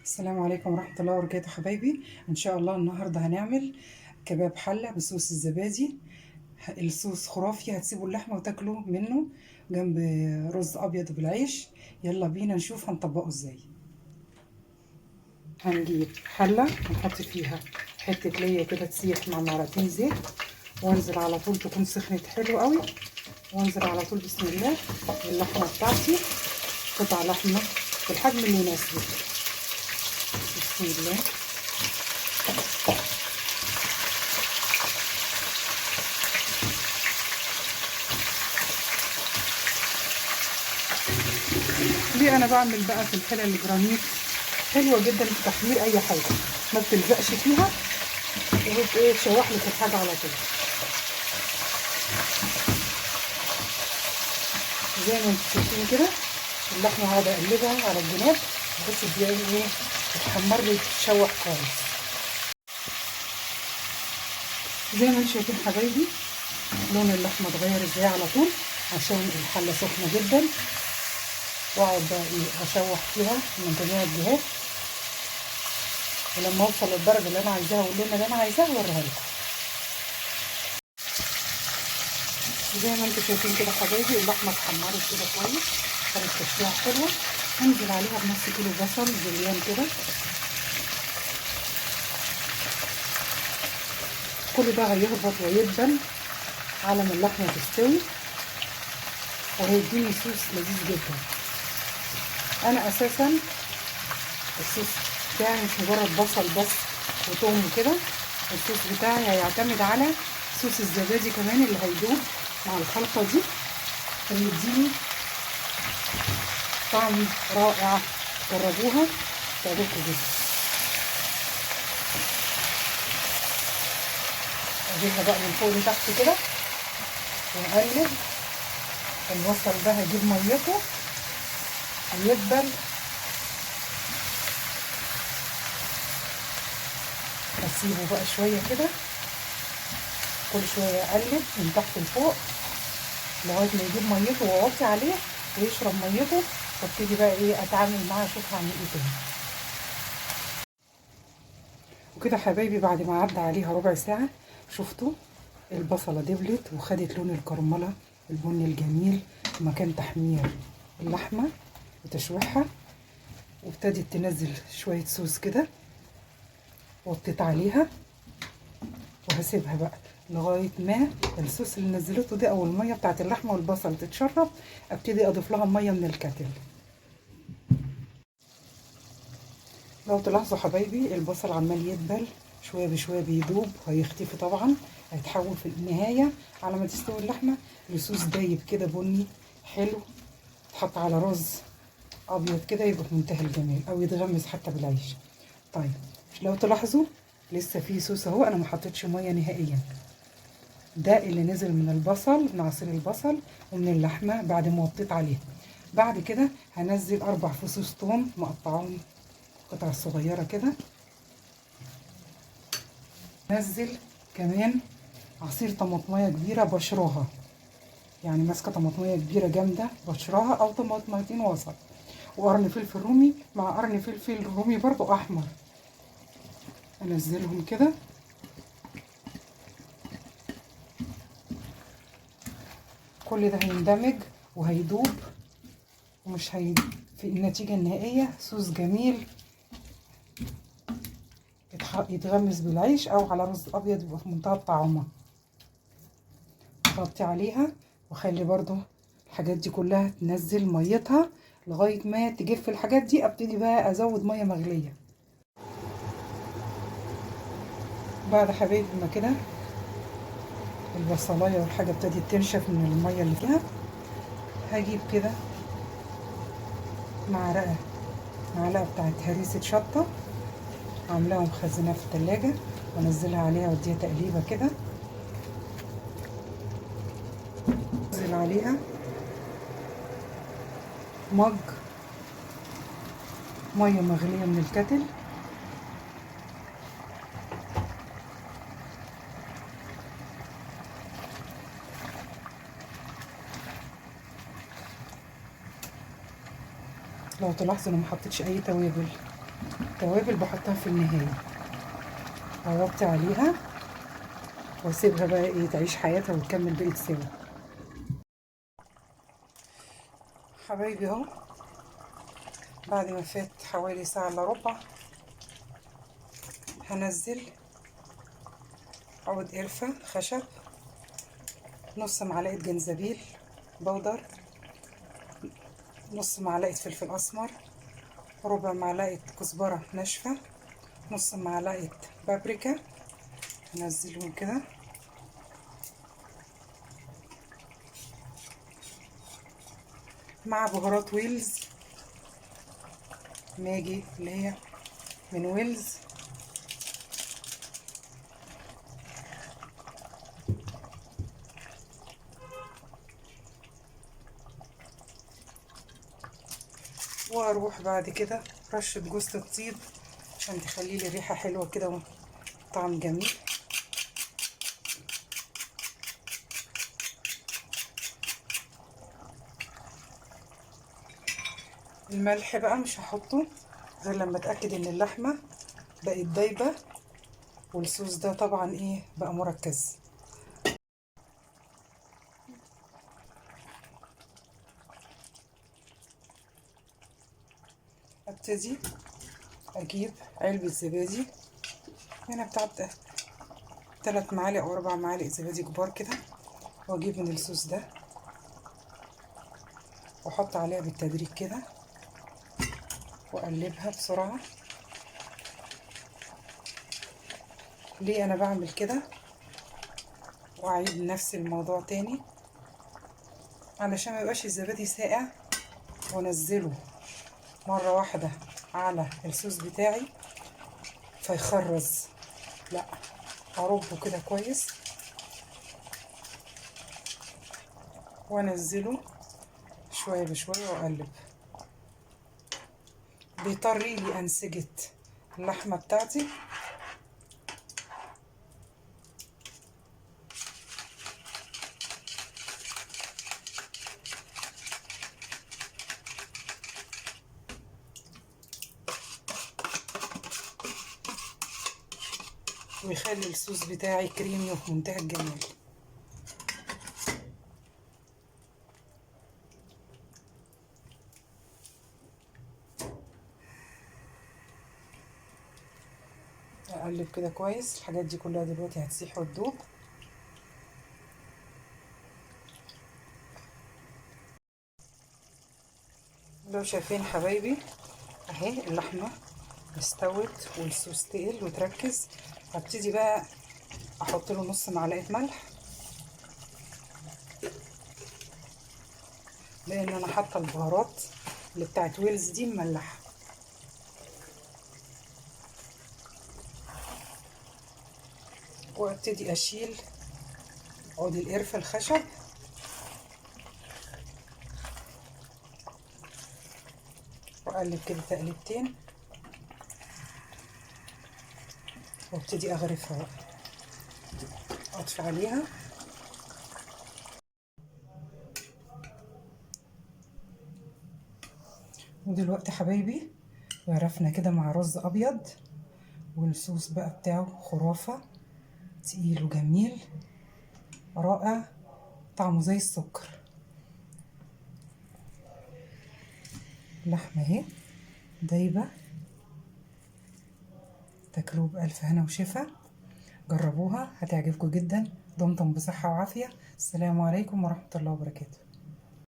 السلام عليكم ورحمة الله وبركاته حبايبي. إن شاء الله النهاردة هنعمل كباب حلة بصوص الزبادي. الصوص خرافي، هتسيبوا اللحمة وتاكلوا منه جنب رز أبيض بالعيش. يلا بينا نشوف هنطبقه ازاي. هنجيب حلة ونحط فيها حتة ليا كده تسيح مع معلقتين زيت، وانزل على طول تكون سخنت حلو قوي، وانزل على طول بسم الله باللحمة بتاعتي، قطع لحمة في الحجم اللي يناسبك. بسم الله. ليه انا بعمل بقى في الحلل الجرانيت حلوه جدا في تحمير اي حاجه، ما بتلزقش فيها وبتشوح لك الحاجه على طول. زي ما انتم شايفين كده اللحمه هقعد اقلبها على الجناب بحيث تبقى ايه تتحمر لي تتشوح كويس. زي ما انتم شايفين حبايبي لون اللحمه اتغير ازاي على طول، عشان الحله سخنه جدا، واقعد بقى ايه اشوح فيها من جميع الجهات، ولما اوصل للدرجه اللي انا عايزاها واللون اللي انا عايزاه اوريها لكم. زي ما انتم شايفين كده حبايبي اللحمه اتحمرت كده كويس، خدت تشويحه حلوه. هنزل عليها بنص كيلو بصل جوليان كده. كل ده هيهبط ويدبل على ما اللحمه تستوي، وهيديني صوص لذيذ جدا. انا اساسا الصوص بتاعي مش مجرد بصل بس وتوم وكده، الصوص بتاعي هيعتمد على صوص الزبادي كمان اللي هيدوب مع الخلطه دي، فيديني طعم رائع. جربوها تعجبكم جدا. اجيبها بقى من فوق لتحت كده واقلب. البصل ده هجيب ميته ويدبل، اسيبه بقى شويه كده، كل شويه اقلب من تحت لفوق لغايه ما يجيب ميته واوطي عليه ويشرب ميته، وابتدي بقى ايه اتعامل معاه اشوف هعمل ايه تاني. وكده حبايبي بعد ما عدى عليها ربع ساعه شفتوا البصله دبلت وخدت لون الكرمله البني الجميل مكان تحمير اللحمه وتشويحها، وابتدت تنزل شويه صوص كده. وطيت عليها وهسيبها بقى لغايه ما الصوص اللي نزلته ده او الميه بتاعت اللحمه والبصل تتشرب، ابتدي اضيف لها ميه من الكاتل. لو تلاحظوا حبايبي البصل عمال يدبل شويه بشويه بيدوب وهيختفي طبعا، هيتحول في النهايه على ما تستوي اللحمه لصوص دايب كده بني حلو، يتحط على رز ابيض كده يبقى في منتهى الجمال، او يتغمس حتى بالعيش. طيب لو تلاحظوا لسه في صوص اهو، انا ما حطيتش ميه نهائيا. ده اللي نزل من البصل، من عصير البصل ومن اللحمه بعد ما وطيت عليها. بعد كده هنزل 4 فصوص ثوم مقطعهم قطع صغيره كده. نزل كمان عصير طماطميه كبيره بشراها، يعني ماسكه طماطميه كبيره جامده بشراها او طماطميتين وسط، وقرن فلفل رومي مع قرن فلفل رومي برضو احمر. انزلهم كده كل ده هيندمج وهيدوب، ومش هي في النتيجه النهائيه صوص جميل يتغمس بالعيش او على رز ابيض يبقى في منتهى الطعامه. اغطي عليها واخلي برضو الحاجات دي كلها تنزل ميتها لغايه ما تجف الحاجات دي، ابتدي بقى ازود ميه مغليه. بعد حبايبي ما كده البصلايه والحاجه ابتدت تنشف من الميه اللي فيها، هجيب كده معلقه بتاعت هريسه شطه عاملاها ومخزناها في التلاجة، وانزلها عليها واديها تقليبه كده. انزل عليها مج ميه مغليه من الكتل، لو تلاحظوا انا ما حطيتش اي توابل، التوابل بحطها في النهاية، اغطي عليها واسيبها بقى ايه تعيش حياتها وتكمل بقية سوا. حبايبي اهو بعد ما فات حوالي ساعة الا ربع هنزل عود قرفة خشب، نص معلقة جنزبيل بودر، نص معلقة فلفل اسمر، ربع معلقة كزبرة ناشفة، نص معلقة بابريكا. هنزلهم كده مع بهارات ويلز ماجي اللي هي من ويلز، واروح بعد كده رشة جوز الطيب عشان تخلي لي ريحة حلوة كده وطعم جميل. الملح بقى مش هحطه غير لما اتاكد ان اللحمه بقت دايبه، والصوص ده طبعا ايه بقى مركز. ابتدي اجيب علبه زبادي، هنا بتاعت 3 معالق او 4 معالق زبادي كبار كده، واجيب من الصوص ده واحط عليها بالتدريج كده واقلبها بسرعه. ليه انا بعمل كده واعيد نفس الموضوع تاني؟ علشان ما يبقاش الزبادي ساقع وانزله مره واحده على الصوص بتاعي فيخرز، لا اربه كده كويس وانزله شويه بشويه واقلب. بيطري لي انسجه اللحمه بتاعتي. ويخلي الصوص بتاعي كريمي وفي منتهى الجمال. اقلب كده كويس، الحاجات دي كلها دلوقتي هتسيح وتدوب. لو شايفين حبايبي اهي اللحمه استوت والصوص تقل وتركز، هبتدي بقى احط له نص معلقه ملح، لان انا حاطه البهارات اللي بتاعت ويلز دي مملحه. وابتدي اشيل عود القرفه الخشب واقلب كده تقليبتين وابتدي اغرفها بقى، اطفي عليها. ودلوقتي حبايبي غرفنا كده مع رز ابيض، والصوص بقى بتاعه خرافه، تقيل وجميل رائع، طعمه زي السكر. اللحمه اهي دايبه، تاكلوه بألف هنا وشفا، جربوها هتعجبكم جدا. دمتم بصحة وعافية. السلام عليكم ورحمة الله وبركاته.